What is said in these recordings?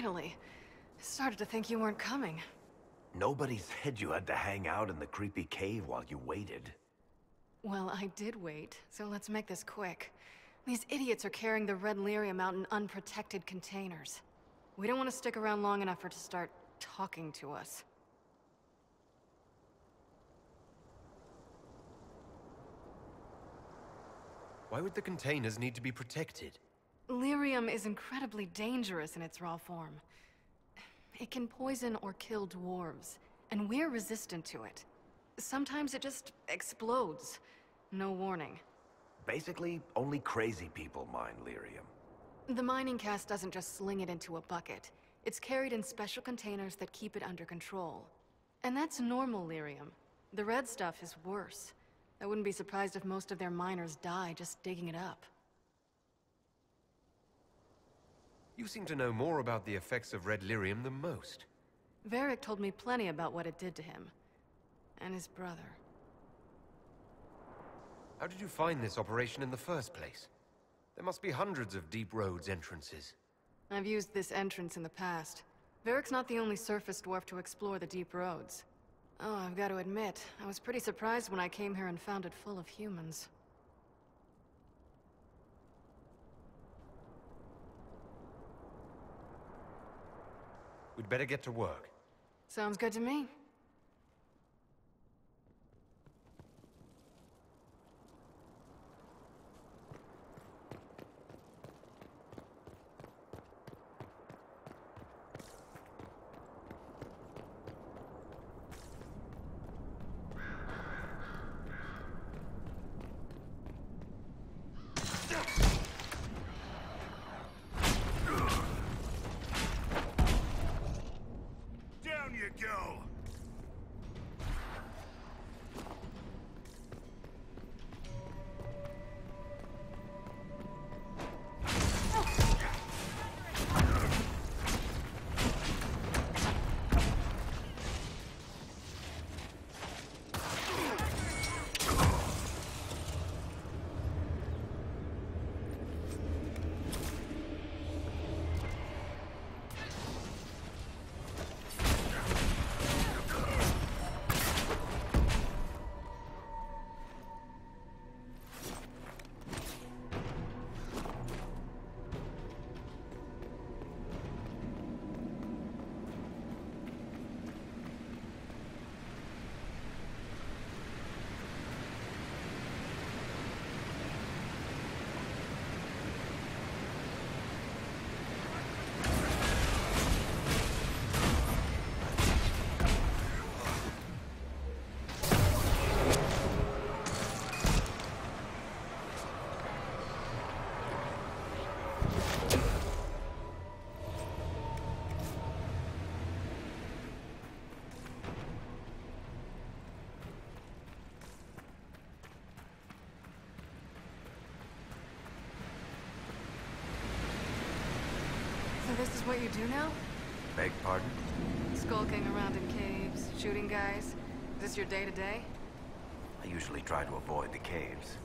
finally. I started to think you weren't coming. Nobody said you had to hang out in the creepy cave while you waited. Well, I did wait, so let's make this quick. These idiots are carrying the red lyrium out in unprotected containers. We don't want to stick around long enough for it to start talking to us. Why would the containers need to be protected? Lyrium is incredibly dangerous in its raw form. It can poison or kill dwarves, and we're resistant to it. Sometimes it just explodes. No warning. Basically, only crazy people mine lyrium. The mining cast doesn't just sling it into a bucket. It's carried in special containers that keep it under control. And that's normal lyrium. The red stuff is worse. I wouldn't be surprised if most of their miners die just digging it up. You seem to know more about the effects of red lyrium than most. Varric told me plenty about what it did to him. And his brother. How did you find this operation in the first place? There must be hundreds of deep roads entrances. I've used this entrance in the past. Varric's not the only surface dwarf to explore the deep roads. Oh, I've got to admit, I was pretty surprised when I came here and found it full of humans. We'd better get to work. Sounds good to me. Down you go! So this is what you do now? Beg pardon? Skulking around in caves, shooting guys? Is this your day-to-day? I usually try to avoid the caves.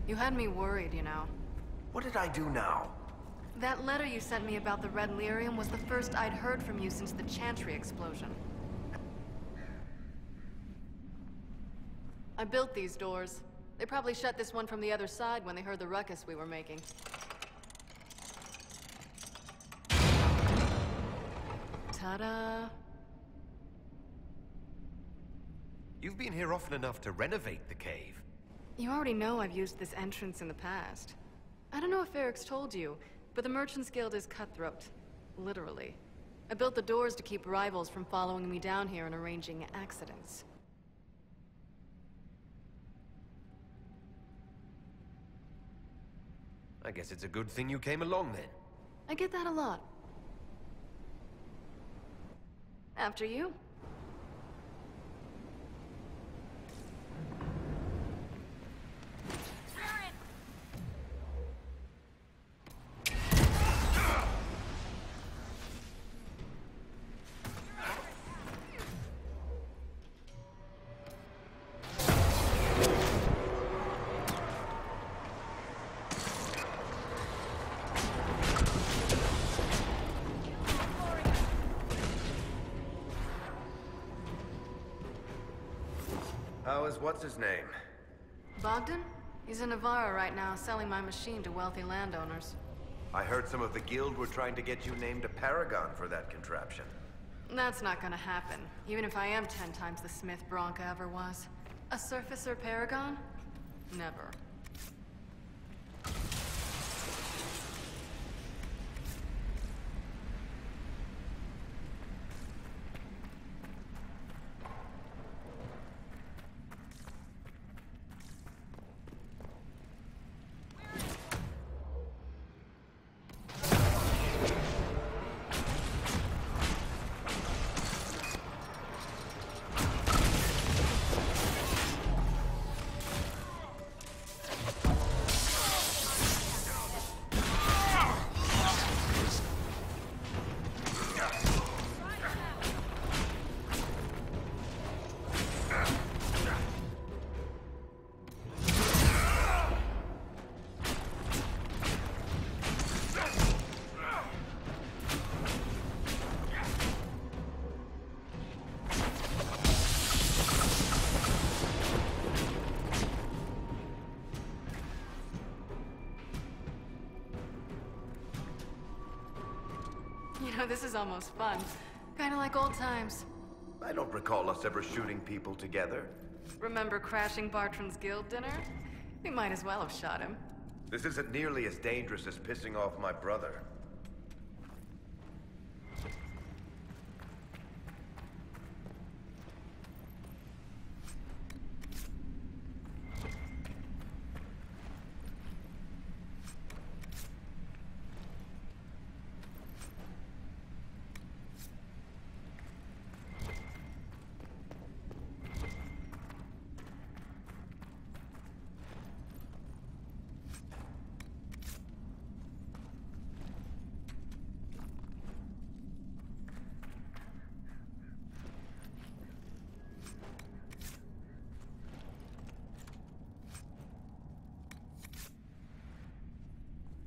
You had me worried, you know. What did I do now? That letter you sent me about the red lyrium was the first I'd heard from you since the Chantry explosion. I built these doors. They probably shut this one from the other side when they heard the ruckus we were making. Ta-da! You've been here often enough to renovate the cave. You already know I've used this entrance in the past. I don't know if Varric's told you, but the Merchants Guild is cutthroat. Literally. I built the doors to keep rivals from following me down here and arranging accidents. I guess it's a good thing you came along then. I get that a lot. After you. How is what's-his-name? Bogdan? He's in Navarra right now, selling my machine to wealthy landowners. I heard some of the guild were trying to get you named a paragon for that contraption. That's not gonna happen, even if I am 10 times the smith Bianca ever was. A surfacer paragon? Never. You know, this is almost fun. Kinda like old times. I don't recall us ever shooting people together. Remember crashing Bartram's guild dinner? We might as well have shot him. This isn't nearly as dangerous as pissing off my brother.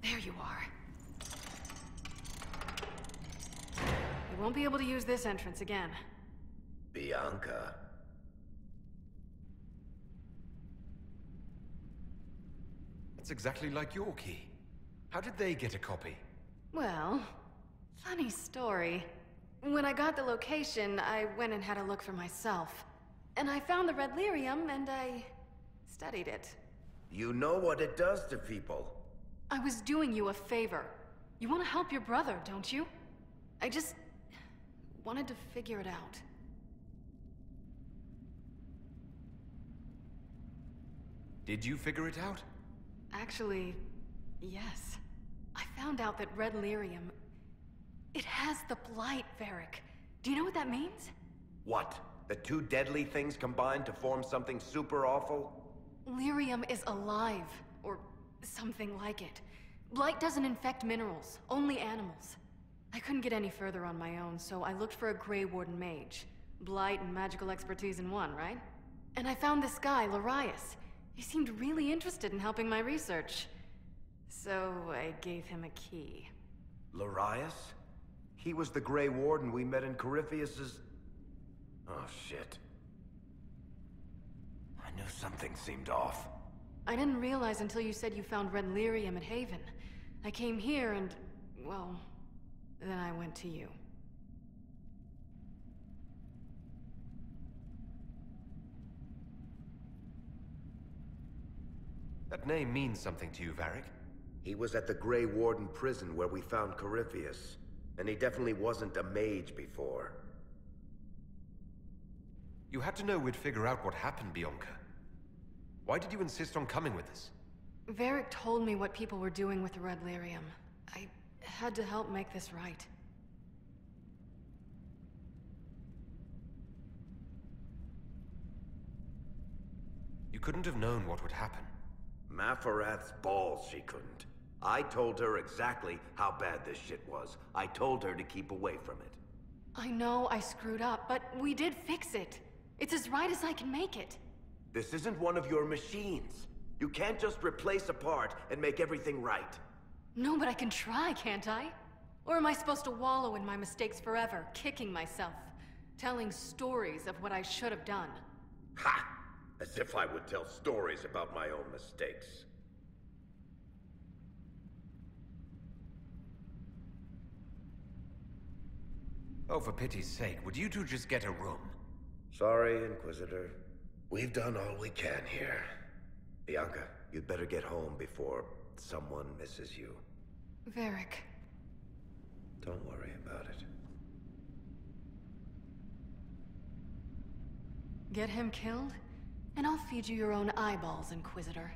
There you are. You won't be able to use this entrance again. Bianca. That's exactly like your key. How did they get a copy? Well, funny story. When I got the location, I went and had a look for myself. And I found the red lyrium, and I studied it. You know what it does to people. I was doing you a favor. You want to help your brother, don't you? I just wanted to figure it out. Did you figure it out? Actually, yes. I found out that red lyrium... it has the blight, Varric. Do you know what that means? What? The two deadly things combined to form something super awful? Lyrium is alive, or something like it. Blight doesn't infect minerals, only animals. I couldn't get any further on my own, so I looked for a Grey Warden mage. Blight and magical expertise in one, right? And I found this guy, Larius. He seemed really interested in helping my research. So I gave him a key. Larius? He was the Grey Warden we met in Corypheus's... Oh, shit. I knew something seemed off. I didn't realize until you said you found red lyrium at Haven. I came here and... well... then I went to you. That name means something to you, Varric. He was at the Grey Warden prison where we found Corypheus. And he definitely wasn't a mage before. You had to know we'd figure out what happened, Bianca. Why did you insist on coming with us? Varric told me what people were doing with the red lyrium. I had to help make this right. You couldn't have known what would happen. Mafarath's balls, she couldn't. I told her exactly how bad this shit was. I told her to keep away from it. I know I screwed up, but we did fix it. It's as right as I can make it. This isn't one of your machines. You can't just replace a part and make everything right. No, but I can try, can't I? Or am I supposed to wallow in my mistakes forever, kicking myself, telling stories of what I should have done? Ha! As if I would tell stories about my own mistakes. Oh, for pity's sake, would you two just get a room? Sorry, Inquisitor. We've done all we can here. Bianca, you'd better get home before someone misses you. Varric. Don't worry about it. Get him killed, and I'll feed you your own eyeballs, Inquisitor.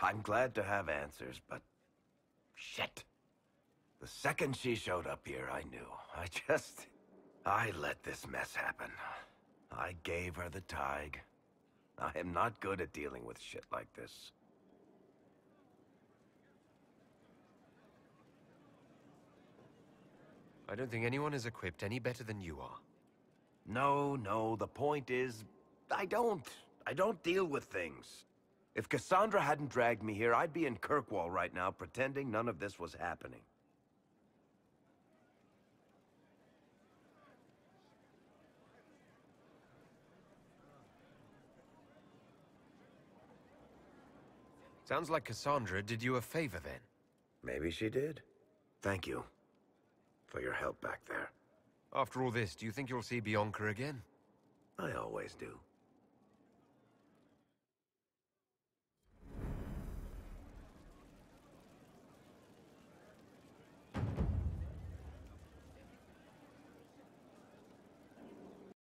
I'm glad to have answers, but... shit. The second she showed up here, I knew. I let this mess happen. I gave her the thaig. I am not good at dealing with shit like this. I don't think anyone is equipped any better than you are. No, the point is, I don't deal with things. If Cassandra hadn't dragged me here, I'd be in Kirkwall right now pretending none of this was happening. Sounds like Cassandra did you a favor then. Maybe she did. Thank you for your help back there. After all this, do you think you'll see Bianca again? I always do.